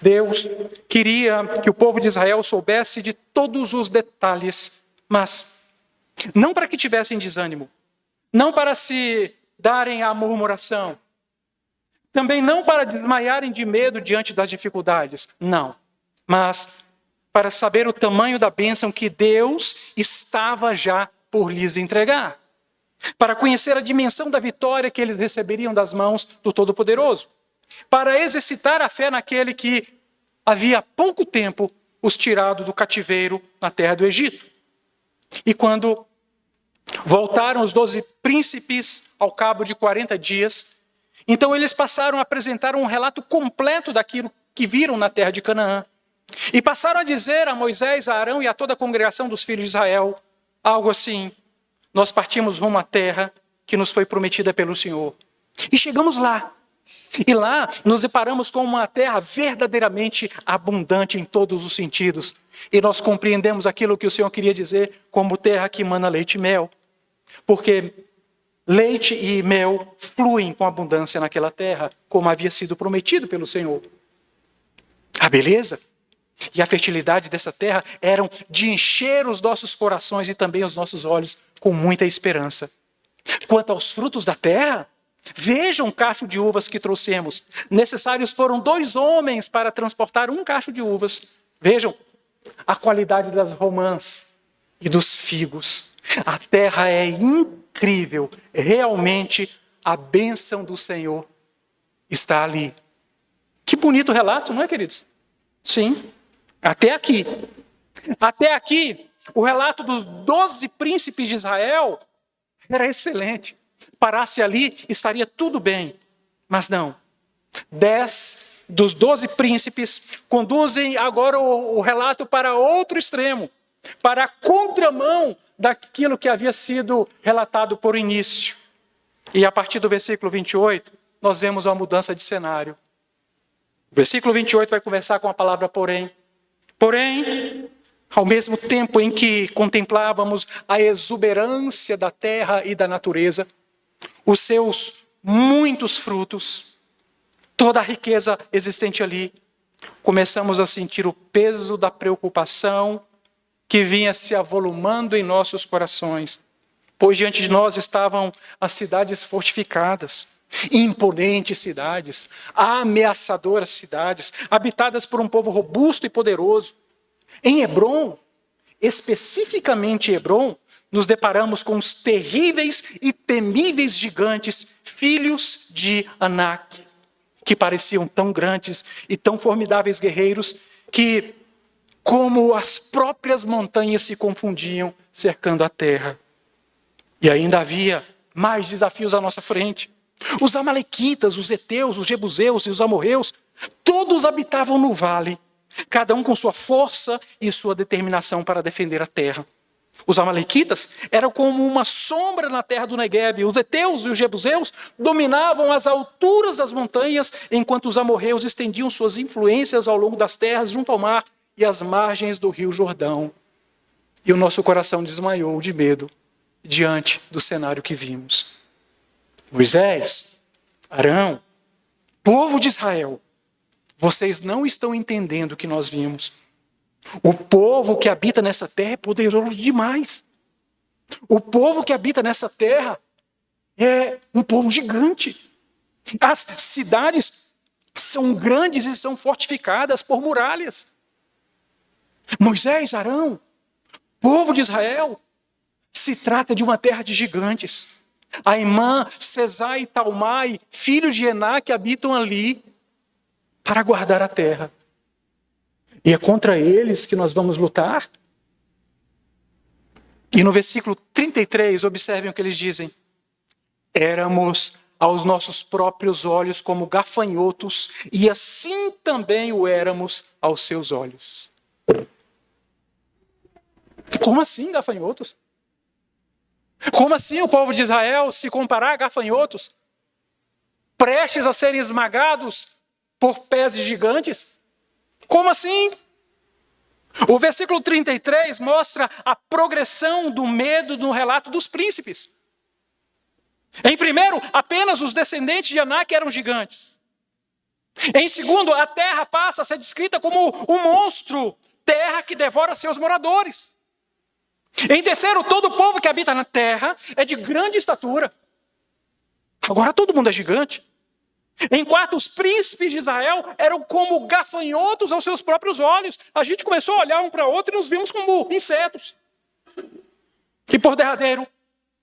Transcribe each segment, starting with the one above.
Deus queria que o povo de Israel soubesse de todos os detalhes, mas não para que tivessem desânimo, não para se darem à murmuração, também não para desmaiarem de medo diante das dificuldades, não, mas para saber o tamanho da bênção que Deus estava já por lhes entregar, para conhecer a dimensão da vitória que eles receberiam das mãos do Todo-Poderoso, para exercitar a fé naquele que havia pouco tempo os tirado do cativeiro na terra do Egito. E quando voltaram os 12 príncipes ao cabo de 40 dias, então eles passaram a apresentar um relato completo daquilo que viram na terra de Canaã. E passaram a dizer a Moisés, a Arão e a toda a congregação dos filhos de Israel, algo assim: nós partimos rumo à terra que nos foi prometida pelo Senhor. E chegamos lá. E lá nos deparamos com uma terra verdadeiramente abundante em todos os sentidos. E nós compreendemos aquilo que o Senhor queria dizer como terra que emana leite e mel. Porque leite e mel fluem com abundância naquela terra, como havia sido prometido pelo Senhor. A beleza e a fertilidade dessa terra eram de encher os nossos corações e também os nossos olhos com muita esperança. Quanto aos frutos da terra, vejam o cacho de uvas que trouxemos. Necessários foram 2 homens para transportar um cacho de uvas. Vejam a qualidade das romãs e dos figos. A terra é incrível. Realmente a bênção do Senhor está ali. Que bonito relato, não é, queridos? Sim, até aqui. Até aqui, o relato dos 12 príncipes de Israel era excelente. Parasse ali, estaria tudo bem. Mas não. 10 dos 12 príncipes conduzem agora o relato para outro extremo, para a contramão daquilo que havia sido relatado por início. E a partir do versículo 28, nós vemos uma mudança de cenário. O versículo 28 vai começar com a palavra porém. Porém, ao mesmo tempo em que contemplávamos a exuberância da terra e da natureza, os seus muitos frutos, toda a riqueza existente ali, começamos a sentir o peso da preocupação que vinha se avolumando em nossos corações, pois diante de nós estavam as cidades fortificadas, imponentes cidades, ameaçadoras cidades, habitadas por um povo robusto e poderoso. Em Hebrom, especificamente em Hebrom, nos deparamos com os terríveis e temíveis gigantes, filhos de Anak, que pareciam tão grandes e tão formidáveis guerreiros que, como as próprias montanhas, se confundiam cercando a terra. E ainda havia mais desafios à nossa frente. Os amalequitas, os heteus, os jebuseus e os amorreus, todos habitavam no vale, cada um com sua força e sua determinação para defender a terra. Os amalequitas eram como uma sombra na terra do Negueb. Os heteus e os jebuseus dominavam as alturas das montanhas, enquanto os amorreus estendiam suas influências ao longo das terras junto ao mar e às margens do rio Jordão. E o nosso coração desmaiou de medo diante do cenário que vimos. Moisés, Arão, povo de Israel, vocês não estão entendendo o que nós vimos. O povo que habita nessa terra é poderoso demais. O povo que habita nessa terra é um povo gigante. As cidades são grandes e são fortificadas por muralhas. Moisés, Arão, povo de Israel, se trata de uma terra de gigantes. Aimã, Sesai e Talmai, filhos de Enac, habitam ali para guardar a terra. E é contra eles que nós vamos lutar? E no versículo 33, observem o que eles dizem. Éramos aos nossos próprios olhos como gafanhotos, e assim também o éramos aos seus olhos. Como assim, gafanhotos? Como assim o povo de Israel se comparar a gafanhotos, prestes a serem esmagados por pés de gigantes? Como assim? O versículo 33 mostra a progressão do medo no relato dos príncipes. Em primeiro, apenas os descendentes de Anak eram gigantes. Em segundo, a terra passa a ser descrita como um monstro, terra que devora seus moradores. Em terceiro, todo o povo que habita na terra é de grande estatura. Agora todo mundo é gigante. Em quarto, os príncipes de Israel eram como gafanhotos aos seus próprios olhos. A gente começou a olhar um para o outro e nos vimos como insetos. E por derradeiro,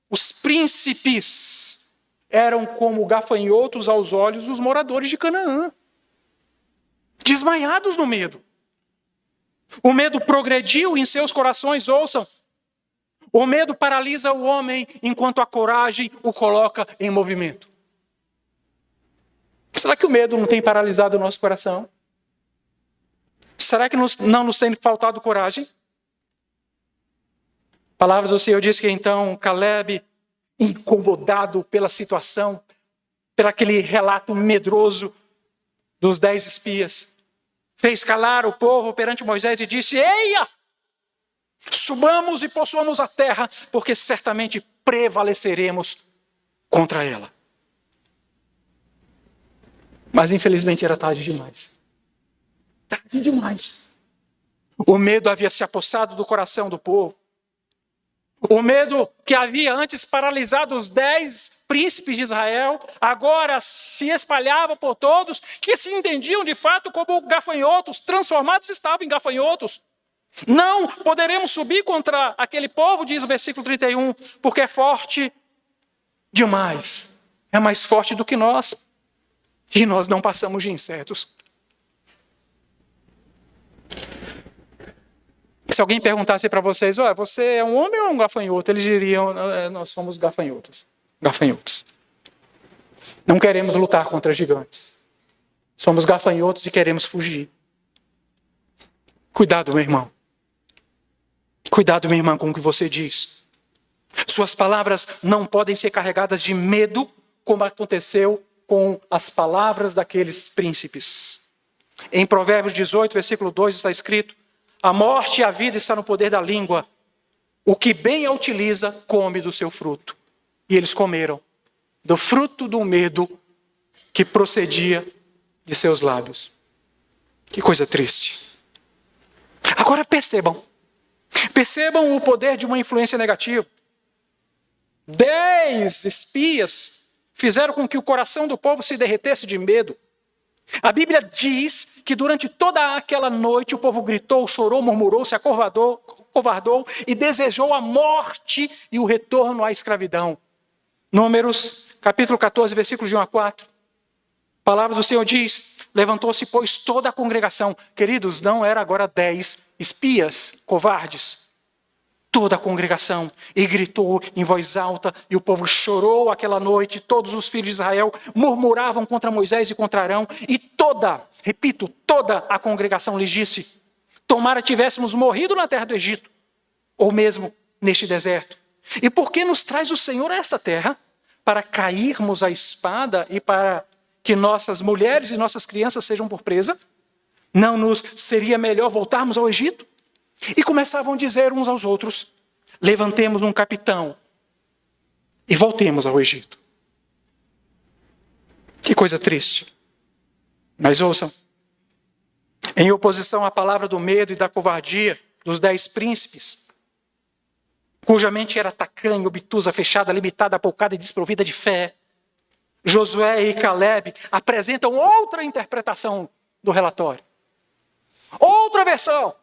os príncipes eram como gafanhotos aos olhos dos moradores de Canaã. Desmaiados no medo. O medo progrediu em seus corações, ouçam. O medo paralisa o homem, enquanto a coragem o coloca em movimento. Será que o medo não tem paralisado o nosso coração? Será que não nos tem faltado coragem? A palavra do Senhor diz que então Caleb, incomodado pela situação, pelo aquele relato medroso dos 10 espias, fez calar o povo perante Moisés e disse: Eia! Subamos e possuamos a terra, porque certamente prevaleceremos contra ela. Mas infelizmente era tarde demais. Tarde demais. O medo havia se apossado do coração do povo. O medo que havia antes paralisado os 10 príncipes de Israel, agora se espalhava por todos, que se entendiam de fato como gafanhotos, transformados estavam em gafanhotos. Não poderemos subir contra aquele povo, diz o versículo 31, porque é forte demais. É mais forte do que nós. E nós não passamos de insetos. Se alguém perguntasse para vocês, você é um homem ou é um gafanhoto? Eles diriam, nós somos gafanhotos. Gafanhotos. Não queremos lutar contra gigantes. Somos gafanhotos e queremos fugir. Cuidado, meu irmão. Cuidado, minha irmã, com o que você diz. Suas palavras não podem ser carregadas de medo, como aconteceu com as palavras daqueles príncipes. Em Provérbios 18, versículo 2 está escrito: a morte e a vida estão no poder da língua. O que bem a utiliza, come do seu fruto. E eles comeram do fruto do medo que procedia de seus lábios. Que coisa triste. Agora percebam o poder de uma influência negativa. 10 espias fizeram com que o coração do povo se derretesse de medo. A Bíblia diz que durante toda aquela noite o povo gritou, chorou, murmurou, se acovardou e desejou a morte e o retorno à escravidão. Números, capítulo 14, versículos de 1 a 4. A palavra do Senhor diz: levantou-se, pois, toda a congregação. Queridos, não era agora 10 espias covardes. Toda a congregação, e gritou em voz alta, e o povo chorou aquela noite. Todos os filhos de Israel murmuravam contra Moisés e contra Arão, e toda a congregação lhes disse: tomara tivéssemos morrido na terra do Egito, ou mesmo neste deserto. E por que nos traz o Senhor a essa terra? Para cairmos à espada e para que nossas mulheres e nossas crianças sejam por presa? Não nos seria melhor voltarmos ao Egito? E começavam a dizer uns aos outros: levantemos um capitão e voltemos ao Egito. Que coisa triste. Mas ouçam, em oposição à palavra do medo e da covardia dos 10 príncipes, cuja mente era tacanha, obtusa, fechada, limitada, apoucada e desprovida de fé, Josué e Caleb apresentam outra interpretação do relatório. Outra versão.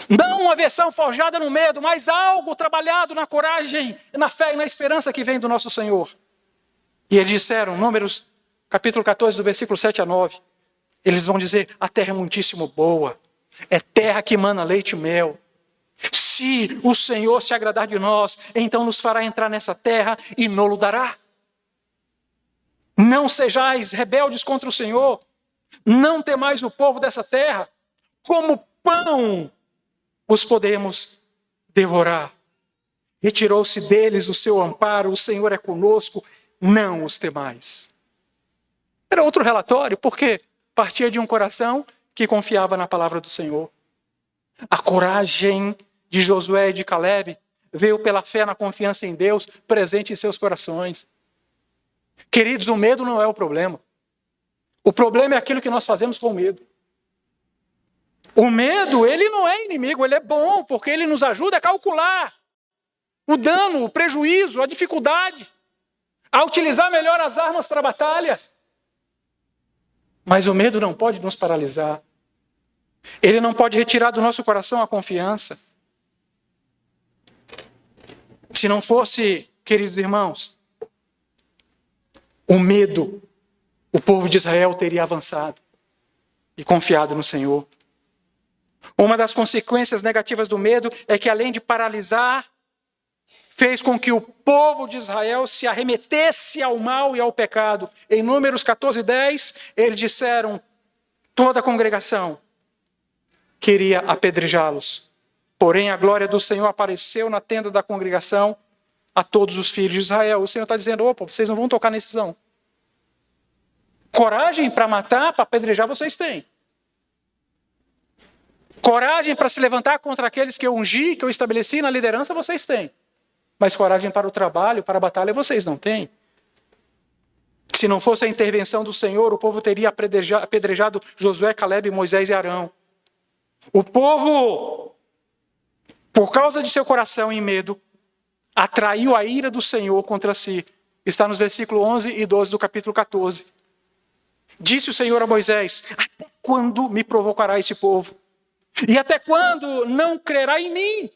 Não uma versão forjada no medo, mas algo trabalhado na coragem, na fé e na esperança que vem do nosso Senhor. E eles disseram, Números, capítulo 14, do versículo 7 a 9, eles vão dizer: a terra é muitíssimo boa, é terra que emana leite e mel. Se o Senhor se agradar de nós, então nos fará entrar nessa terra e nolo dará. Não sejais rebeldes contra o Senhor, não temais o povo dessa terra, como pão os podemos devorar. Retirou-se deles o seu amparo, o Senhor é conosco, não os temais. Era outro relatório, porque partia de um coração que confiava na palavra do Senhor. A coragem de Josué e de Caleb veio pela fé na confiança em Deus, presente em seus corações. Queridos, o medo não é o problema. O problema é aquilo que nós fazemos com o medo. O medo, ele não é inimigo, ele é bom, porque ele nos ajuda a calcular o dano, o prejuízo, a dificuldade, a utilizar melhor as armas para a batalha. Mas o medo não pode nos paralisar. Ele não pode retirar do nosso coração a confiança. Se não fosse, queridos irmãos, o medo, o povo de Israel teria avançado e confiado no Senhor. Uma das consequências negativas do medo é que, além de paralisar, fez com que o povo de Israel se arremetesse ao mal e ao pecado. Em Números 14:10, eles disseram, toda a congregação queria apedrejá-los. Porém, a glória do Senhor apareceu na tenda da congregação a todos os filhos de Israel. O Senhor está dizendo, opa, vocês não vão tocar nesse zão. Coragem para matar, para apedrejar, vocês têm. Coragem para se levantar contra aqueles que eu ungi, que eu estabeleci na liderança, vocês têm. Mas coragem para o trabalho, para a batalha, vocês não têm. Se não fosse a intervenção do Senhor, o povo teria apedrejado Josué, Calebe, Moisés e Arão. O povo, por causa de seu coração em medo, atraiu a ira do Senhor contra si. Está nos versículos 11 e 12 do capítulo 14. Disse o Senhor a Moisés, até quando me provocará esse povo? E até quando não crerá em mim?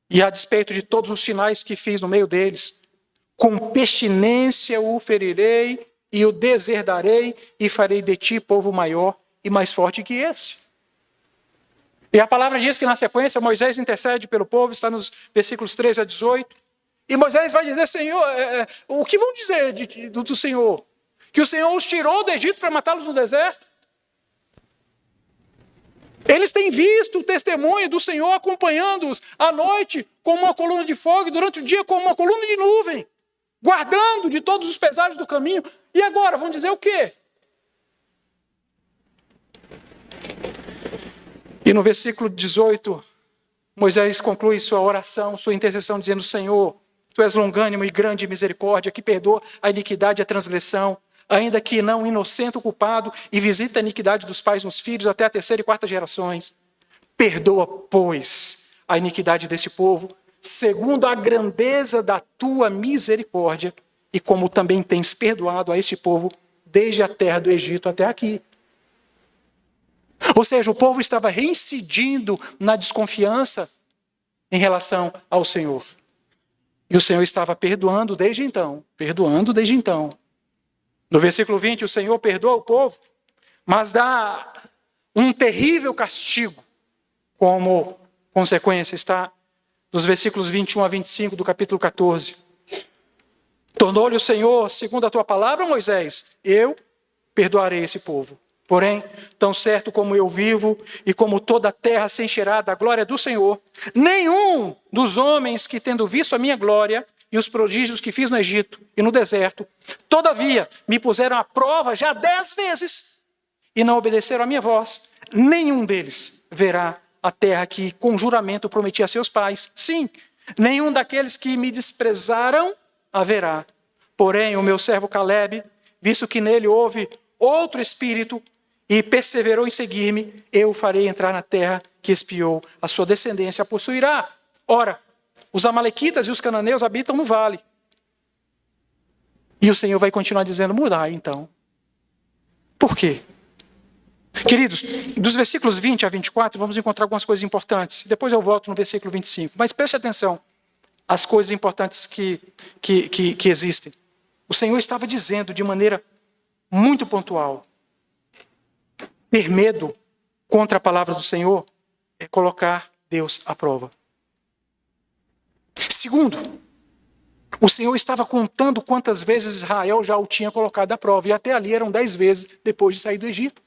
E a despeito de todos os sinais que fiz no meio deles, com pestilência o ferirei e o deserdarei e farei de ti povo maior e mais forte que esse. E a palavra diz que na sequência Moisés intercede pelo povo, está nos versículos 13 a 18. E Moisés vai dizer, Senhor, o que vão dizer do Senhor? Que o Senhor os tirou do Egito para matá-los no deserto? Eles têm visto o testemunho do Senhor acompanhando-os à noite como uma coluna de fogo, durante o dia como uma coluna de nuvem, guardando de todos os pesares do caminho. E agora, vão dizer o quê? E no versículo 18, Moisés conclui sua oração, sua intercessão, dizendo, Senhor, Tu és longânimo e grande em misericórdia, que perdoa a iniquidade e a transgressão, ainda que não inocente o culpado, e visita a iniquidade dos pais nos filhos até a 3ª e 4ª gerações. Perdoa, pois, a iniquidade desse povo, segundo a grandeza da tua misericórdia, e como também tens perdoado a este povo desde a terra do Egito até aqui. Ou seja, o povo estava reincidindo na desconfiança em relação ao Senhor. E o Senhor estava perdoando desde então. No versículo 20, o Senhor perdoa o povo, mas dá um terrível castigo como consequência. Está nos versículos 21 a 25 do capítulo 14. Tornou-lhe o Senhor, segundo a tua palavra, Moisés, eu perdoarei esse povo. Porém, tão certo como eu vivo e como toda a terra se encherá da glória do Senhor, nenhum dos homens que, tendo visto a minha glória e os prodígios que fiz no Egito e no deserto, todavia me puseram à prova já 10 vezes e não obedeceram à minha voz, nenhum deles verá a terra que com juramento prometi a seus pais. Sim, nenhum daqueles que me desprezaram haverá. Porém, o meu servo Calebe, visto que nele houve outro espírito e perseverou em seguir-me, eu o farei entrar na terra que espiou, a sua descendência a possuirá. Ora, os amalequitas e os cananeus habitam no vale. E o Senhor vai continuar dizendo, mudai então. Por quê? Queridos, dos versículos 20 a 24, vamos encontrar algumas coisas importantes. Depois eu volto no versículo 25. Mas preste atenção às coisas importantes que existem. O Senhor estava dizendo de maneira muito pontual. Ter medo contra a palavra do Senhor é colocar Deus à prova. Segundo, o Senhor estava contando quantas vezes Israel já o tinha colocado à prova. E até ali eram 10 vezes depois de sair do Egito.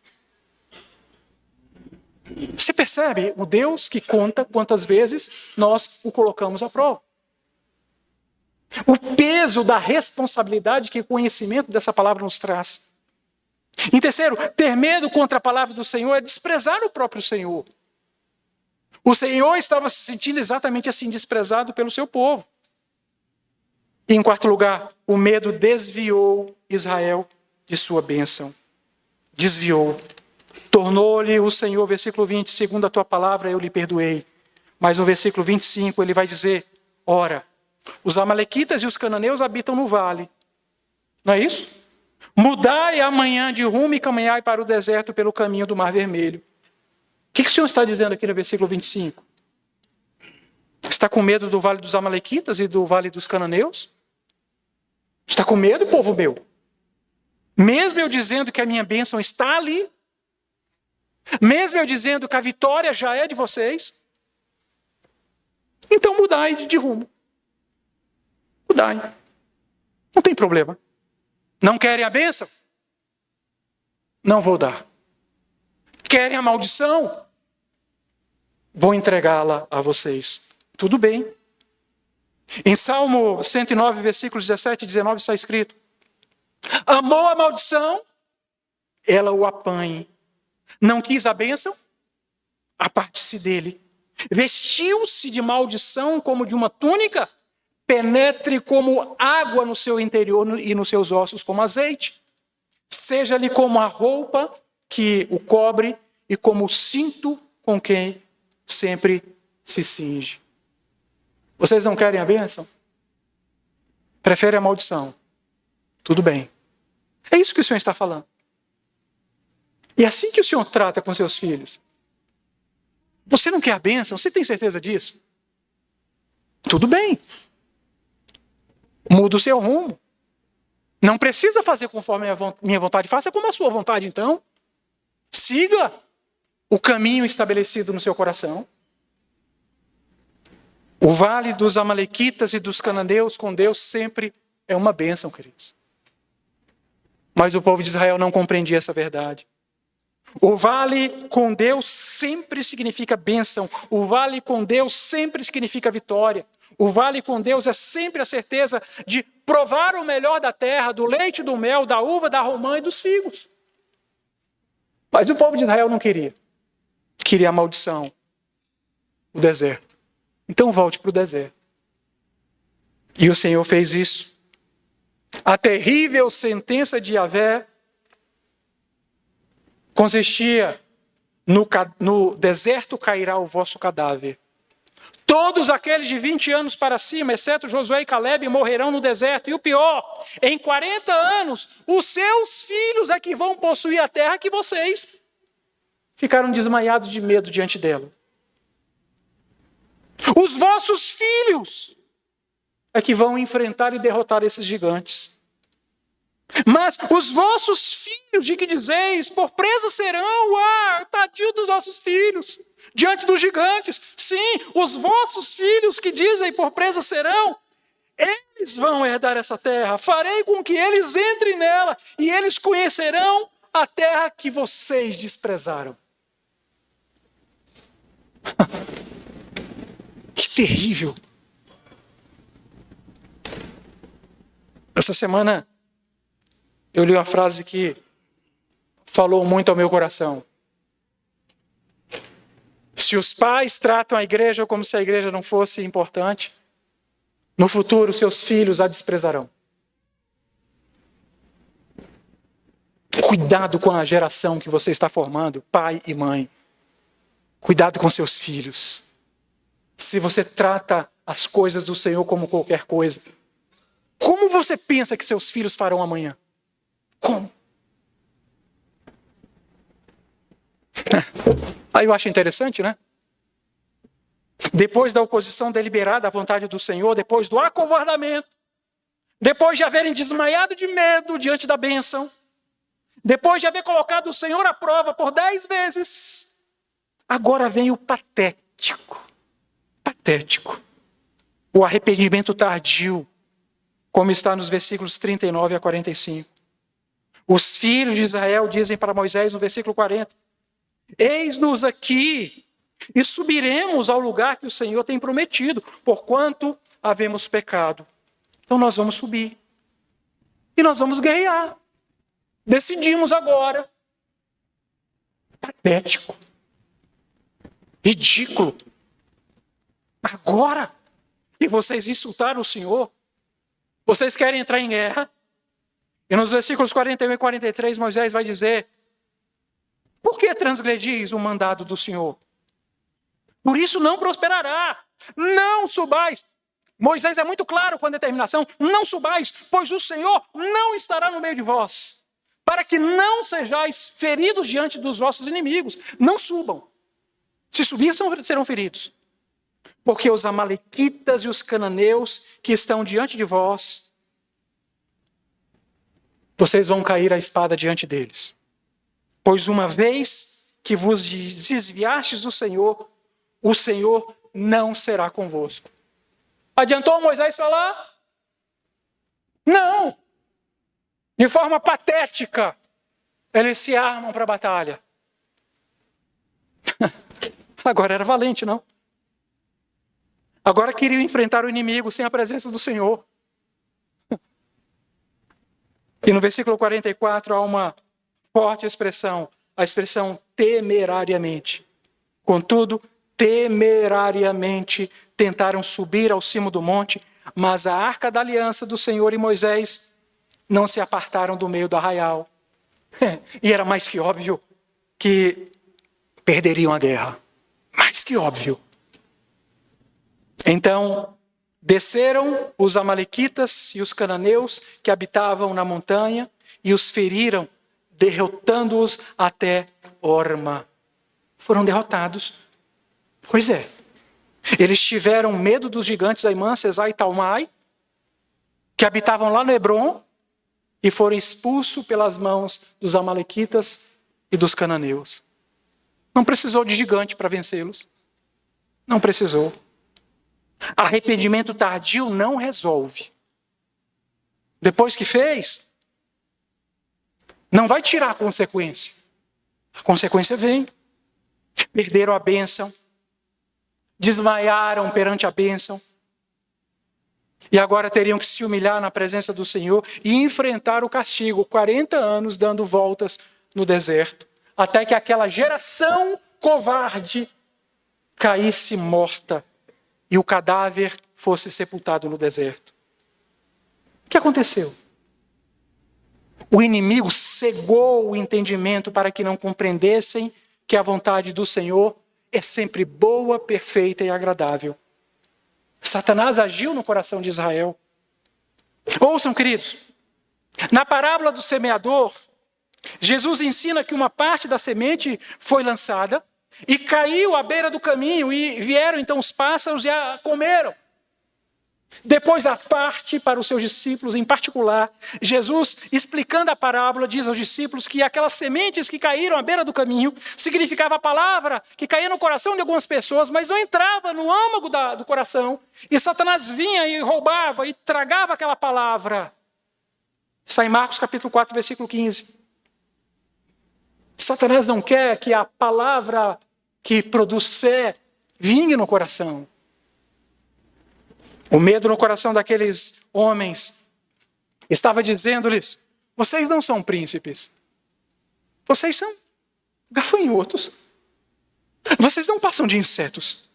Você percebe o Deus que conta quantas vezes nós o colocamos à prova. O peso da responsabilidade que o conhecimento dessa palavra nos traz. Em terceiro, ter medo contra a palavra do Senhor é desprezar o próprio Senhor. O Senhor estava se sentindo exatamente assim, desprezado pelo seu povo. E em quarto lugar, o medo desviou Israel de sua bênção. Desviou. Tornou-lhe o Senhor, versículo 20, segundo a tua palavra eu lhe perdoei. Mas no versículo 25 ele vai dizer, ora, os amalequitas e os cananeus habitam no vale. Não é isso? Mudai amanhã de rumo e caminhai para o deserto pelo caminho do Mar Vermelho. O que o Senhor está dizendo aqui no versículo 25? Está com medo do vale dos amalequitas e do vale dos cananeus? Está com medo, povo meu? Mesmo eu dizendo que a minha bênção está ali? Mesmo eu dizendo que a vitória já é de vocês? Então mudai de rumo. Mudai. Não tem problema. Não querem a bênção? Não vou dar. Querem a maldição? Vou entregá-la a vocês. Tudo bem. Em Salmo 109, versículos 17 e 19 está escrito, amou a maldição, ela o apanhe. Não quis a bênção? Aparte-se dele. Vestiu-se de maldição como de uma túnica? Penetre como água no seu interior e nos seus ossos como azeite. Seja-lhe como a roupa que o cobre e como o cinto com quem sempre se cinge. Vocês não querem a bênção? Preferem a maldição? Tudo bem. É isso que o Senhor está falando. E é assim que o Senhor trata com seus filhos. Você não quer a bênção? Você tem certeza disso? Tudo bem. Muda o seu rumo. Não precisa fazer conforme a minha vontade. Faça como a sua vontade, então. Siga o caminho estabelecido no seu coração. O vale dos amalequitas e dos cananeus com Deus sempre é uma bênção, queridos. Mas o povo de Israel não compreendia essa verdade. O vale com Deus sempre significa bênção. O vale com Deus sempre significa vitória. O vale com Deus é sempre a certeza de provar o melhor da terra, do leite, do mel, da uva, da romã e dos figos. Mas o povo de Israel não queria. Queria a maldição, o deserto. Então volte para o deserto. E o Senhor fez isso. A terrível sentença de Yahvé consistia no deserto cairá o vosso cadáver. Todos aqueles de 20 anos para cima, exceto Josué e Calebe, morrerão no deserto. E o pior, em 40 anos, os seus filhos é que vão possuir a terra que vocês ficaram desmaiados de medo diante dela. Os vossos filhos é que vão enfrentar e derrotar esses gigantes. Mas os vossos filhos, de que dizeis, por presa serão, tadinho dos nossos filhos, diante dos gigantes. Sim, os vossos filhos que dizem por presa serão, eles vão herdar essa terra. Farei com que eles entrem nela e eles conhecerão a terra que vocês desprezaram. Que terrível. Essa semana eu li uma frase que falou muito ao meu coração. Se os pais tratam a igreja como se a igreja não fosse importante, no futuro seus filhos a desprezarão. Cuidado com a geração que você está formando, pai e mãe. Cuidado com seus filhos. Se você trata as coisas do Senhor como qualquer coisa, como você pensa que seus filhos farão amanhã? Como? Aí eu acho interessante, né? Depois da oposição deliberada à vontade do Senhor, depois do acovardamento, depois de haverem desmaiado de medo diante da bênção, depois de haver colocado o Senhor à prova por 10 vezes, agora vem o patético. Patético. O arrependimento tardio, como está nos versículos 39 a 45. Os filhos de Israel dizem para Moisés no versículo 40, eis-nos aqui e subiremos ao lugar que o Senhor tem prometido, porquanto havemos pecado. Então nós vamos subir e nós vamos guerrear. Decidimos agora. Patético. Ridículo. Agora? E vocês insultaram o Senhor? Vocês querem entrar em guerra? E nos versículos 41 e 43, Moisés vai dizer: por que transgredis o mandado do Senhor? Por isso não prosperará. Não subais. Moisés é muito claro com a determinação: não subais, pois o Senhor não estará no meio de vós, para que não sejais feridos diante dos vossos inimigos. Não subam. Se subir, serão feridos. Porque os amalequitas e os cananeus que estão diante de vós, vocês vão cair à espada diante deles. Pois uma vez que vos desviastes do Senhor, o Senhor não será convosco. Adiantou Moisés falar? Não. De forma patética, eles se armam para a batalha. Agora era valente, não? Agora queriam enfrentar o inimigo sem a presença do Senhor. E no versículo 44 há uma forte expressão, a expressão temerariamente. Contudo, temerariamente tentaram subir ao cimo do monte, mas a arca da aliança do Senhor e Moisés não se apartaram do meio do arraial. E era mais que óbvio que perderiam a guerra. Mais que óbvio. Então, desceram os amalequitas e os cananeus que habitavam na montanha e os feriram, derrotando-os até Horma. Foram derrotados. Pois é. Eles tiveram medo dos gigantes Aimã, Sesai e Talmai, que habitavam lá no Hebron, e foram expulsos pelas mãos dos amalequitas e dos cananeus. Não precisou de gigante para vencê-los. Não precisou. Arrependimento tardio não resolve. Depois que fez, não vai tirar a consequência. A consequência vem. Perderam a bênção. Desmaiaram perante a bênção. E agora teriam que se humilhar na presença do Senhor e enfrentar o castigo. 40 anos dando voltas no deserto. Até que aquela geração covarde caísse morta e o cadáver fosse sepultado no deserto. O que aconteceu? O inimigo cegou o entendimento para que não compreendessem que a vontade do Senhor é sempre boa, perfeita e agradável. Satanás agiu no coração de Israel. Ouçam, queridos, na parábola do semeador, Jesus ensina que uma parte da semente foi lançada e caiu à beira do caminho, e vieram então os pássaros e a comeram. Depois a parte para os seus discípulos, em particular, Jesus, explicando a parábola, diz aos discípulos que aquelas sementes que caíram à beira do caminho significava a palavra que caía no coração de algumas pessoas, mas não entrava no âmago do coração, e Satanás vinha e roubava e tragava aquela palavra. Está em Marcos capítulo 4, versículo 15. Satanás não quer que a palavra que produz fé vingue no coração. O medo no coração daqueles homens estava dizendo-lhes: vocês não são príncipes. Vocês são gafanhotos. Vocês não passam de insetos.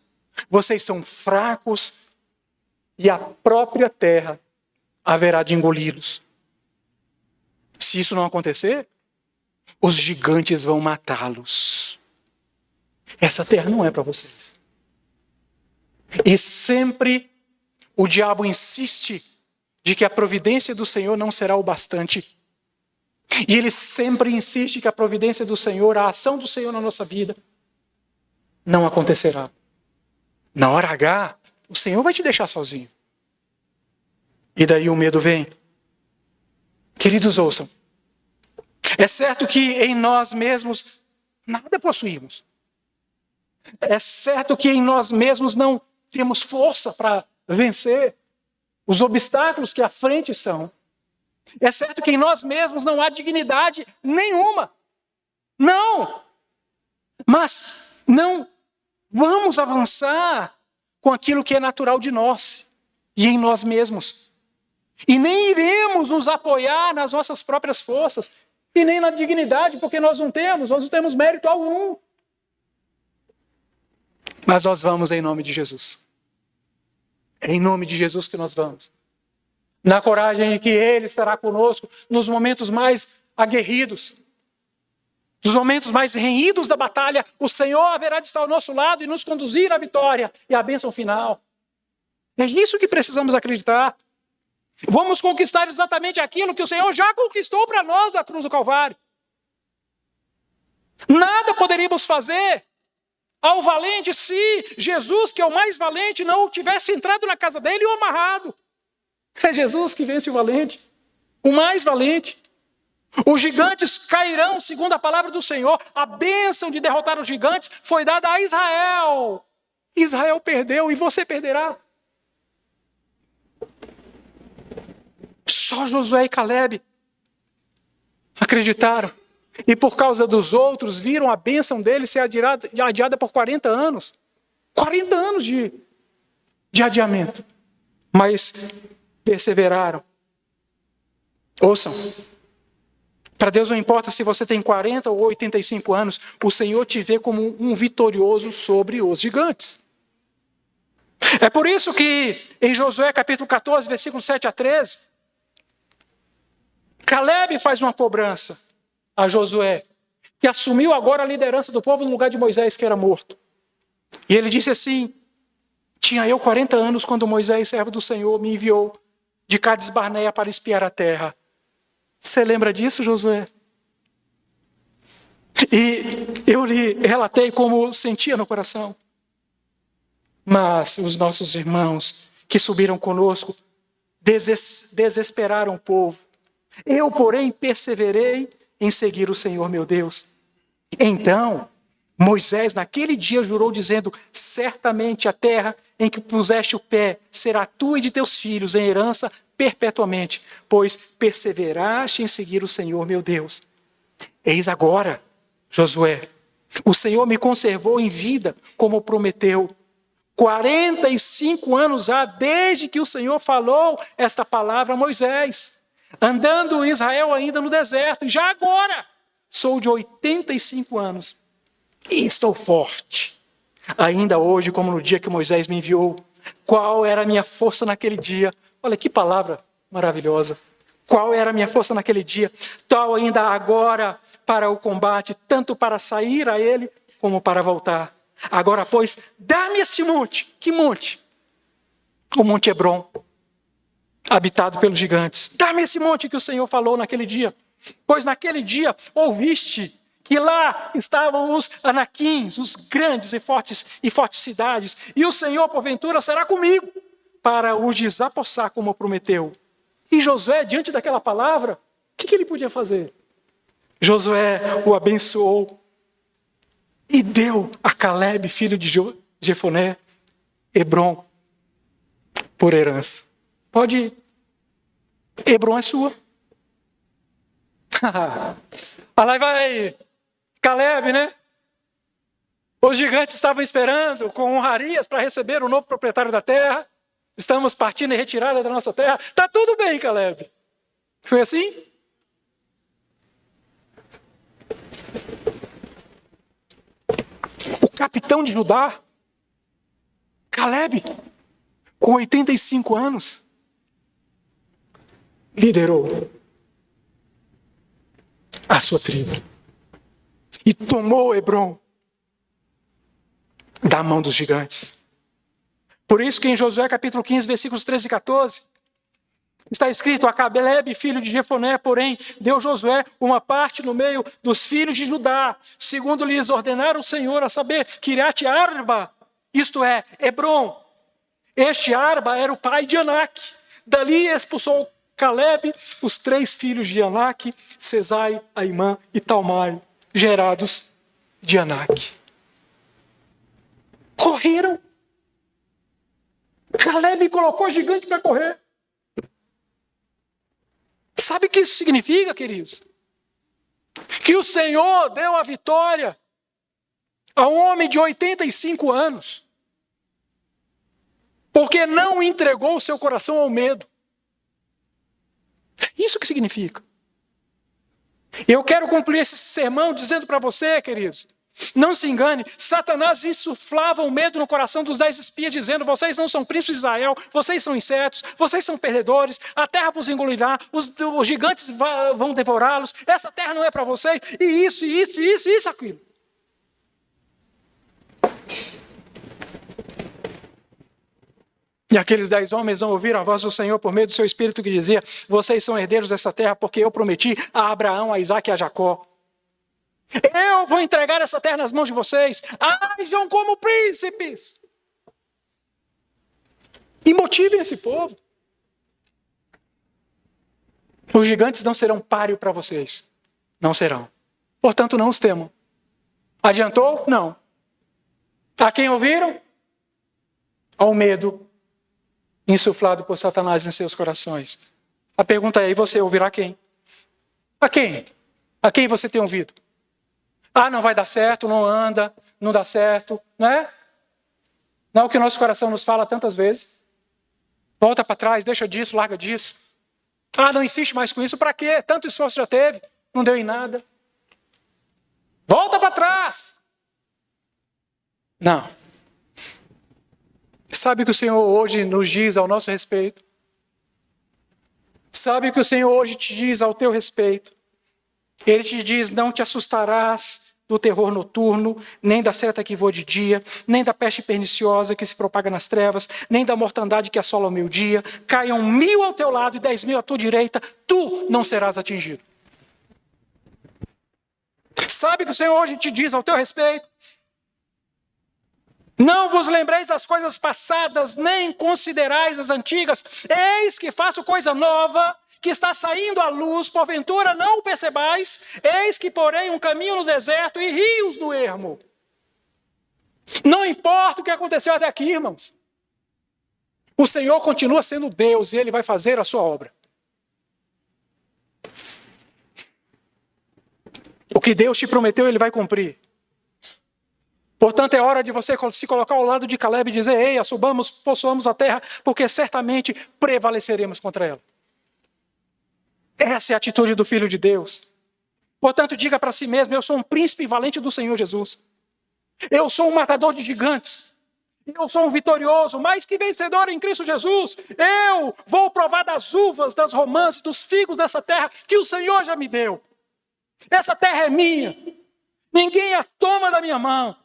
Vocês são fracos e a própria terra haverá de engoli-los. Se isso não acontecer, os gigantes vão matá-los. Essa terra não é para vocês. E sempre o diabo insiste de que a providência do Senhor não será o bastante. E ele sempre insiste que a providência do Senhor, a ação do Senhor na nossa vida, não acontecerá. Na hora H, o Senhor vai te deixar sozinho. E daí o medo vem. Queridos, ouçam. É certo que em nós mesmos nada possuímos. É certo que em nós mesmos não temos força para vencer os obstáculos que à frente estão. É certo que em nós mesmos não há dignidade nenhuma. Não! Mas não vamos avançar com aquilo que é natural de nós e em nós mesmos. E nem iremos nos apoiar nas nossas próprias forças e nem na dignidade, porque nós não temos mérito algum. Mas nós vamos em nome de Jesus. É em nome de Jesus que nós vamos. na coragem de que Ele estará conosco nos momentos mais aguerridos, nos momentos mais renhidos da batalha. O Senhor haverá de estar ao nosso lado e nos conduzir à vitória e à bênção final. É isso que precisamos acreditar. Vamos conquistar exatamente aquilo que o Senhor já conquistou para nós na cruz do Calvário. Nada poderíamos fazer ao valente se Jesus, que é o mais valente, não tivesse entrado na casa dele e o amarrado. É Jesus que vence o valente, o mais valente. Os gigantes cairão, segundo a palavra do Senhor. A bênção de derrotar os gigantes foi dada a Israel. Israel perdeu e você perderá. Só Josué e Calebe acreditaram. E por causa dos outros, viram a bênção deles ser adiada por 40 anos. 40 anos de adiamento. Mas perseveraram. Ouçam. Para Deus não importa se você tem 40 ou 85 anos, o Senhor te vê como um vitorioso sobre os gigantes. É por isso que em Josué capítulo 14, versículos 7 a 13, Calebe faz uma cobrança a Josué, que assumiu agora a liderança do povo no lugar de Moisés, que era morto. E ele disse assim: tinha eu 40 anos quando Moisés, servo do Senhor, me enviou de Cades Barneia para espiar a terra. Você lembra disso, Josué? E eu lhe relatei como sentia no coração. Mas os nossos irmãos que subiram conosco desesperaram o povo. Eu, porém, perseverei em seguir o Senhor meu Deus. Então, Moisés naquele dia jurou dizendo: certamente a terra em que puseste o pé será tua e de teus filhos em herança perpetuamente, pois perseveraste em seguir o Senhor meu Deus. Eis agora, Josué, o Senhor me conservou em vida como prometeu. 45 anos há desde que o Senhor falou esta palavra a Moisés, andando Israel ainda no deserto, e já agora sou de 85 anos e estou forte. Ainda hoje, como no dia que Moisés me enviou. Qual era a minha força naquele dia? Olha que palavra maravilhosa. Qual era a minha força naquele dia? Tal ainda agora para o combate, tanto para sair a ele, como para voltar. Agora, pois, dá-me esse monte. Que monte? O Monte Hebrom, habitado pelos gigantes. Dá-me esse monte que o Senhor falou naquele dia. Pois naquele dia ouviste que lá estavam os Anaquins, os grandes e fortes cidades, e o Senhor, porventura, será comigo, para os desapossar como prometeu. E Josué, diante daquela palavra, o que ele podia fazer? Josué o abençoou e deu a Calebe, filho de Jefoné, Hebrom, por herança. Pode ir. Hebrom é sua. Lá vai Calebe, né? Os gigantes estavam esperando com honrarias para receber o novo proprietário da terra. Estamos partindo em retirada da nossa terra. Está tudo bem, Calebe. Foi assim? O capitão de Judá, Calebe, com 85 anos, liderou a sua tribo e tomou Hebrom da mão dos gigantes. Por isso que em Josué capítulo 15, versículos 13 e 14, está escrito: a Calebe, filho de Jefoné, porém, deu Josué uma parte no meio dos filhos de Judá, segundo lhes ordenara o Senhor, a saber, Quiriate Arba, isto é, Hebrom. Este Arba era o pai de Anak. Dali expulsou Calebe os 3 filhos de Anak, Sesai, Aimã e Talmai, gerados de Anak. Correram. Calebe colocou gigante para correr. Sabe o que isso significa, queridos? Que o Senhor deu a vitória a um homem de 85 anos, porque não entregou o seu coração ao medo. Isso que significa. Eu quero concluir esse sermão dizendo para você, queridos, Não se engane, Satanás insuflava o medo no coração dos 10 espias, dizendo: vocês não são príncipes de Israel, vocês são insetos, vocês são perdedores, a terra vos engolirá, os gigantes vão devorá-los, essa terra não é para vocês, e isso, aquilo. E aqueles 10 homens não ouviram a voz do Senhor por meio do seu Espírito que dizia: vocês são herdeiros dessa terra, porque eu prometi a Abraão, a Isaque e a Jacó. Eu vou entregar essa terra nas mãos de vocês. Ajam como príncipes. E motivem esse povo. Os gigantes não serão páreo para vocês. Não serão. Portanto, não os temam. Adiantou? Não. A quem ouviram? Ao medo insuflado por Satanás em seus corações. A pergunta é: e você ouvirá quem? A quem? A quem você tem ouvido? Não vai dar certo, não anda, não dá certo, não é? Não é o que o nosso coração nos fala tantas vezes? Volta para trás, deixa disso, larga disso. Não insiste mais com isso, para quê? Tanto esforço já teve, não deu em nada. Volta para trás. Não. Sabe o que o Senhor hoje nos diz ao nosso respeito? Sabe o que o Senhor hoje te diz ao teu respeito? Ele te diz: não te assustarás do terror noturno, nem da seta que voa de dia, nem da peste perniciosa que se propaga nas trevas, nem da mortandade que assola ao meio-dia. Caiam 1000 ao teu lado e 10.000 à tua direita, tu não serás atingido. Sabe o que o Senhor hoje te diz ao teu respeito? Não vos lembreis das coisas passadas, nem considerais as antigas. Eis que faço coisa nova, que está saindo à luz, porventura não o percebais. Eis que porei um caminho no deserto e rios no ermo. Não importa o que aconteceu até aqui, irmãos. O Senhor continua sendo Deus e Ele vai fazer a sua obra. O que Deus te prometeu, Ele vai cumprir. Portanto, é hora de você se colocar ao lado de Caleb e dizer: ei, subamos, possuamos a terra, porque certamente prevaleceremos contra ela. Essa é a atitude do Filho de Deus. Portanto, diga para si mesmo: eu sou um príncipe valente do Senhor Jesus. Eu sou um matador de gigantes. Eu sou um vitorioso, mais que vencedor em Cristo Jesus. Eu vou provar das uvas, das romãs, dos figos dessa terra que o Senhor já me deu. Essa terra é minha. Ninguém a toma da minha mão.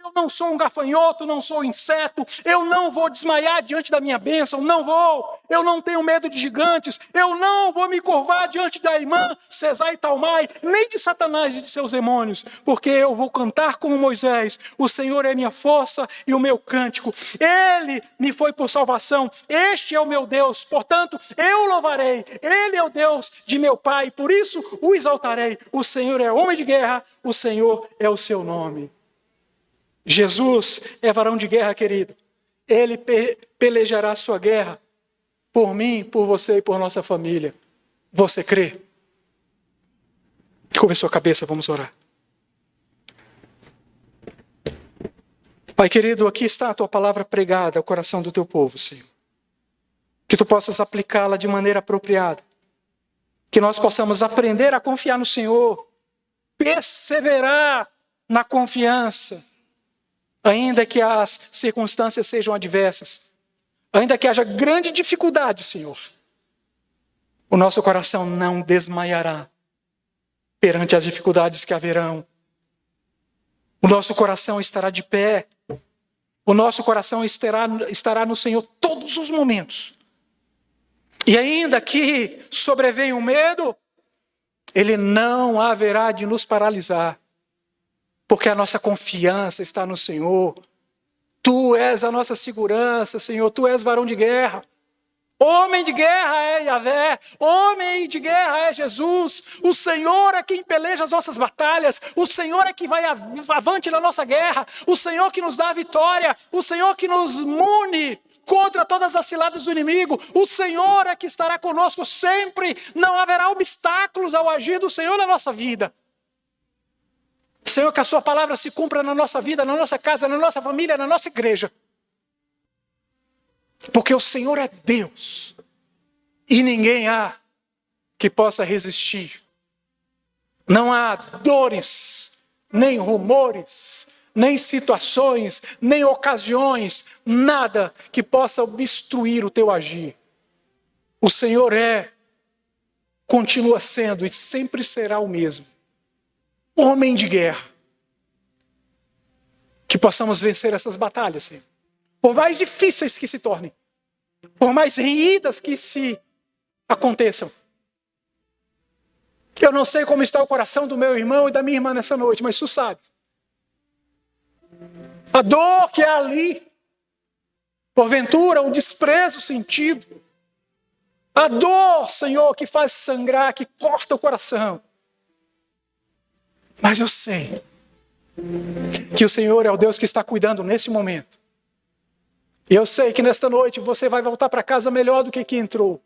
Eu não sou um gafanhoto, não sou um inseto, eu não vou desmaiar diante da minha bênção, não vou. Eu não tenho medo de gigantes, eu não vou me curvar diante da irmã Cesar e Talmai, nem de Satanás e de seus demônios, porque eu vou cantar como Moisés: o Senhor é minha força e o meu cântico, Ele me foi por salvação, este é o meu Deus, portanto eu o louvarei, Ele é o Deus de meu Pai, por isso o exaltarei. O Senhor é homem de guerra, o Senhor é o seu nome. Jesus é varão de guerra, querido. Ele pelejará a sua guerra por mim, por você e por nossa família. Você crê? Curve sua cabeça, vamos orar. Pai querido, aqui está a tua palavra pregada ao coração do teu povo, Senhor. Que tu possas aplicá-la de maneira apropriada. Que nós possamos aprender a confiar no Senhor, perseverar na confiança, ainda que as circunstâncias sejam adversas, ainda que haja grande dificuldade, Senhor, o nosso coração não desmaiará perante as dificuldades que haverão. O nosso coração estará de pé, o nosso coração estará no Senhor todos os momentos. E ainda que sobrevenha o medo, ele não haverá de nos paralisar. Porque a nossa confiança está no Senhor. Tu és a nossa segurança, Senhor. Tu és varão de guerra. Homem de guerra é Yahvé. Homem de guerra é Jesus. O Senhor é quem peleja as nossas batalhas. O Senhor é que vai avante na nossa guerra. O Senhor que nos dá a vitória. O Senhor que nos mune contra todas as ciladas do inimigo. O Senhor é que estará conosco sempre. Não haverá obstáculos ao agir do Senhor na nossa vida. Senhor, que a sua palavra se cumpra na nossa vida, na nossa casa, na nossa família, na nossa igreja. Porque o Senhor é Deus. E ninguém há que possa resistir. Não há dores nem rumores, nem situações, nem ocasiões, nada que possa obstruir o teu agir. O Senhor continua sendo e sempre será o mesmo. Homem de guerra. Que possamos vencer essas batalhas, Senhor. Por mais difíceis que se tornem. Por mais renhidas que se aconteçam. Eu não sei como está o coração do meu irmão e da minha irmã nessa noite, mas tu sabes. A dor que é ali. Porventura, o desprezo sentido. A dor, Senhor, que faz sangrar, que corta o coração. Mas eu sei que o Senhor é o Deus que está cuidando nesse momento. E eu sei que nesta noite você vai voltar para casa melhor do que aqui entrou.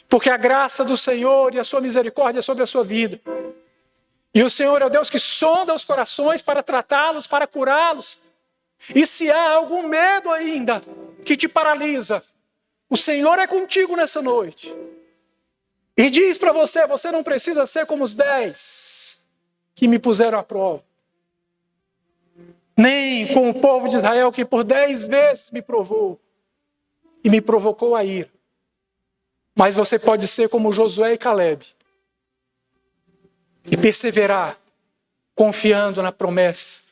Porque a graça do Senhor e a sua misericórdia é sobre a sua vida. E o Senhor é o Deus que sonda os corações para tratá-los, para curá-los. E se há algum medo ainda que te paralisa, o Senhor é contigo nessa noite. E diz para você, você não precisa ser como os 10 que me puseram à prova. Nem com o povo de Israel que por 10 vezes me provou e me provocou a ira. Mas você pode ser como Josué e Caleb e perseverar confiando na promessa.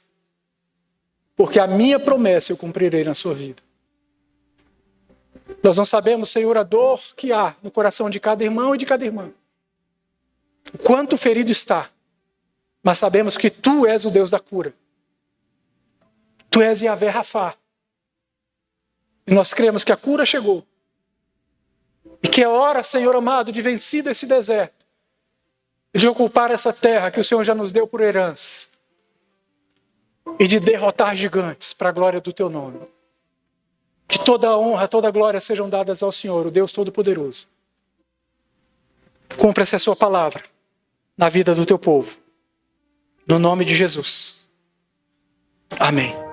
Porque a minha promessa eu cumprirei na sua vida. Nós não sabemos, Senhor, a dor que há no coração de cada irmão e de cada irmã. O quanto ferido está. Mas sabemos que Tu és o Deus da cura. Tu és Yahvé Rafá. E nós cremos que a cura chegou. E que é hora, Senhor amado, de vencido esse deserto. De ocupar essa terra que o Senhor já nos deu por herança. E de derrotar gigantes para a glória do Teu nome. Que toda a honra, toda a glória sejam dadas ao Senhor, o Deus Todo-Poderoso. Cumpra-se a Sua palavra na vida do Teu povo. No nome de Jesus. Amém.